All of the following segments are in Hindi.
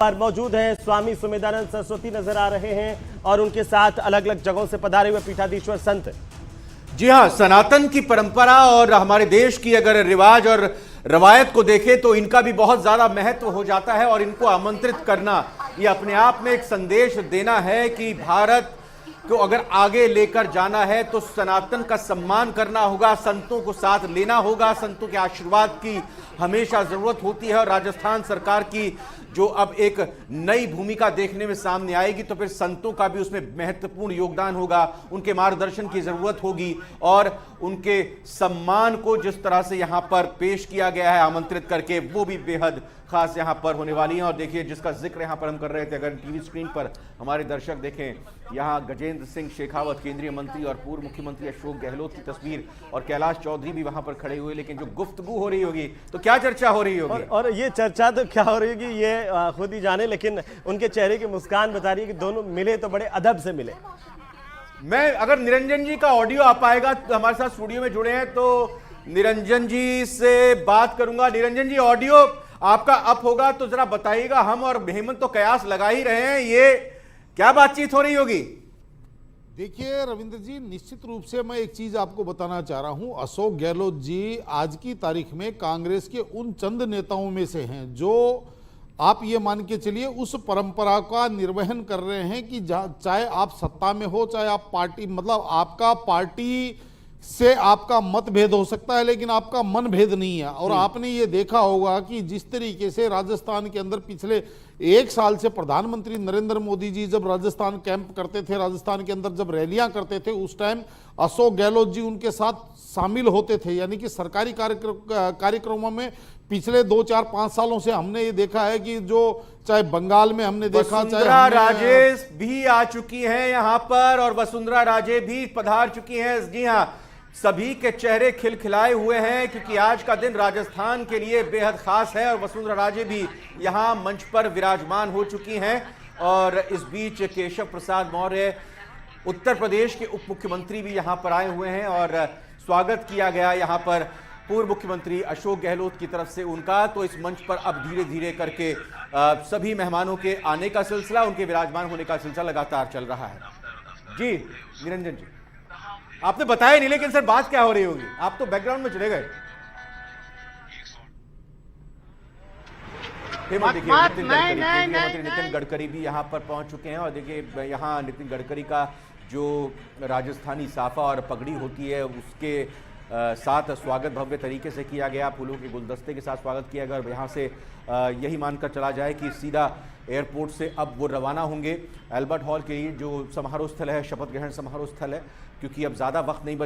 पर मौजूद हैं स्वामी सुमेधानंद सरस्वती नजर आ रहे हैं और उनके साथ अलग अलग जगहों से पधारे हुए पीठाधीश्वर संत। जी हां, सनातन की परंपरा और हमारे देश की अगर रिवाज और रवायत को देखें तो इनका भी बहुत ज्यादा महत्व हो जाता है और इनको आमंत्रित करना ये अपने आप में एक संदेश देना है कि भारत को अगर आगे लेकर जाना है तो सनातन का सम्मान करना होगा, संतों को साथ लेना होगा, संतों के आशीर्वाद की हमेशा जरूरत होती है। और राजस्थान सरकार की जो अब एक नई भूमिका देखने में सामने आएगी तो फिर संतों का भी उसमें महत्वपूर्ण योगदान होगा, उनके मार्गदर्शन की जरूरत होगी और उनके सम्मान को जिस तरह से यहां पर पेश किया गया है आमंत्रित करके, वो भी बेहद खास यहां पर होने वाली है। और देखिए, जिसका जिक्र यहां पर हम कर रहे थे, अगर टीवी स्क्रीन पर हमारे दर्शक देखें, यहां गजेंद्र सिंह शेखावत केंद्रीय मंत्री और पूर्व मुख्यमंत्री अशोक गहलोत की तस्वीर और कैलाश चौधरी भी वहां पर खड़े हुए। लेकिन जो गुफ्तगू हो रही होगी तो क्या चर्चा हो रही होगी और ये चर्चा तो क्या हो रही होगी ये खुद ही जाने, लेकिन उनके चेहरे की मुस्कान बता रही है कि दोनों मिले तो बड़े अदब से मिले। मैं अगर निरंजन जी का ऑडियो आ पाएगा तो हमारे साथ स्टूडियो में जुड़े हैं तो निरंजन जी से बात करूंगा। निरंजन जी, ऑडियो आपका अप होगा तो जरा बताइएगा। हम और हेमंत तो कयास लगा ही रहे हैं, ये क्या बातचीत हो रही होगी? देखिए रविंद्र जी, निश्चित रूप से मैं एक चीज आपको बताना चाह रहा हूं। अशोक गहलोत जी आज की तारीख में कांग्रेस के उन चंद नेताओं में से हैं जो आप ये मान के चलिए उस परंपरा का निर्वहन कर रहे हैं कि चाहे आप सत्ता में हो, चाहे आप पार्टी, मतलब आपका पार्टी से आपका मतभेद हो सकता है लेकिन आपका मन भेद नहीं है। और आपने ये देखा होगा कि जिस तरीके से राजस्थान के अंदर पिछले एक साल से प्रधानमंत्री नरेंद्र मोदी जी जब राजस्थान कैंप करते थे, राजस्थान के अंदर जब रैलियां करते थे, उस टाइम अशोक गहलोत जी उनके साथ शामिल होते थे। यानी कि सरकारी कार्यक्रमों में पिछले 2, 4, 5 सालों से हमने ये देखा है कि जो चाहे बंगाल में हमने देखा, वसुंधरा राजे भी आ चुकी हैं यहां पर और वसुंधरा राजे भी पधार चुकी हैं। जी हां, सभी के चेहरे खिलखिलाए हुए हैं क्योंकि आज का दिन राजस्थान के लिए बेहद खास है और वसुंधरा राजे भी यहां मंच पर विराजमान हो चुकी हैं। और इस बीच केशव प्रसाद मौर्य उत्तर प्रदेश के उप मुख्यमंत्री भी यहां पर आए हुए हैं और स्वागत किया गया यहां पर पूर्व मुख्यमंत्री अशोक गहलोत की तरफ से उनका। तो इस मंच पर अब धीरे धीरे करके सभी मेहमानों के आने का सिलसिला, उनके विराजमान होने का सिलसिला लगातार चल रहा है। जी निरंजन जी, आपने बताया नहीं लेकिन सर बात क्या हो रही होगी? आप तो बैकग्राउंड में चले गए। नितिन गडकरी भी यहां पर पहुंच चुके हैं और देखिए यहां नितिन गडकरी का जो राजस्थानी साफा और पगड़ी होती है उसके साथ स्वागत भव्य तरीके से किया गया, फूलों के गुलदस्ते के साथ स्वागत किया गया। और यहाँ से यही मानकर चला जाए कि सीधा एयरपोर्ट से अब वो रवाना होंगे एल्बर्ट हॉल के लिए, जो समारोह स्थल है, शपथ ग्रहण समारोह स्थल है, क्योंकि अब ज़्यादा वक्त नहीं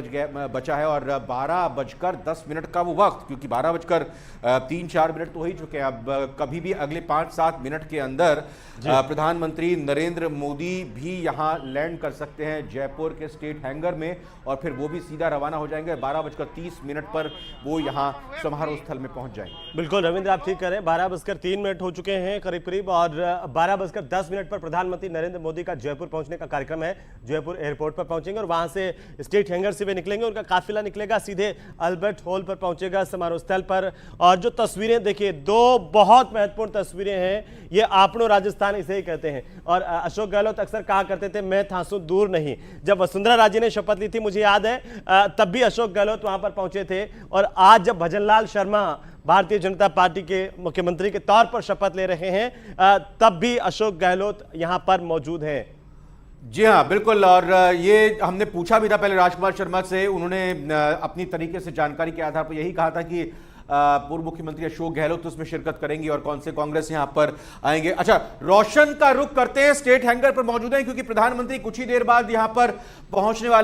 बचा है और 12:10 का वो वक्त, क्योंकि 12:03-4 तो हो ही चुके हैं। अब कभी भी अगले 5-7 मिनट के अंदर प्रधानमंत्री नरेंद्र मोदी भी यहाँ लैंड कर सकते हैं जयपुर के स्टेट हैंगर में और फिर वो भी सीधा रवाना हो जाएंगे। 12:30 पर वो यहाँ समारोह स्थल में पहुंच जाएंगे। बिल्कुल रविंद्र, आप ठीक करें, 12:03 हो चुके हैं करीब करीब और 12:10 पर प्रधानमंत्री नरेंद्र मोदी का जयपुर पहुंचने का कार्यक्रम है। जयपुर एयरपोर्ट पर पहुंचेंगे और वहां से स्टेट हैंगर से वे निकलेंगे, उनका काफिला निकलेगा, सीधे अल्बर्ट हॉल पर पहुंचेगा समारोह स्थल पर। और जो तस्वीरें देखिए, 2 बहुत महत्वपूर्ण तस्वीरें हैं, ये आपनो राजस्थान इसे ही कहते हैं। और अशोक गहलोत अक्सर कहा करते थे, मैं थासू दूर नहीं। जब वसुंधरा राजे ने शपथ ली थी, मुझे याद है, तब भी अशोक गहलोत वहां पर पहुंचे थे। और आज जब भजनलाल शर्मा भारतीय जनता पार्टी के मुख्यमंत्री के तौर पर शपथ ले रहे हैं, तब भी अशोक गहलोत यहां पर मौजूद हैं। जी हाँ, बिल्कुल। और ये हमने पूछा भी था पहले राजकुमार शर्मा से, उन्होंने अपनी तरीके से जानकारी के आधार पर यही कहा था कि पूर्व मुख्यमंत्री अशोक गहलोत उसमें शिरकत करेंगे और कौन से कांग्रेस यहां पर आएंगे। अच्छा, रोशन का रुख करते हैं, स्टेट हैंगर पर मौजूद हैं क्योंकि प्रधानमंत्री कुछ ही देर बाद यहां पर पहुंचने वाले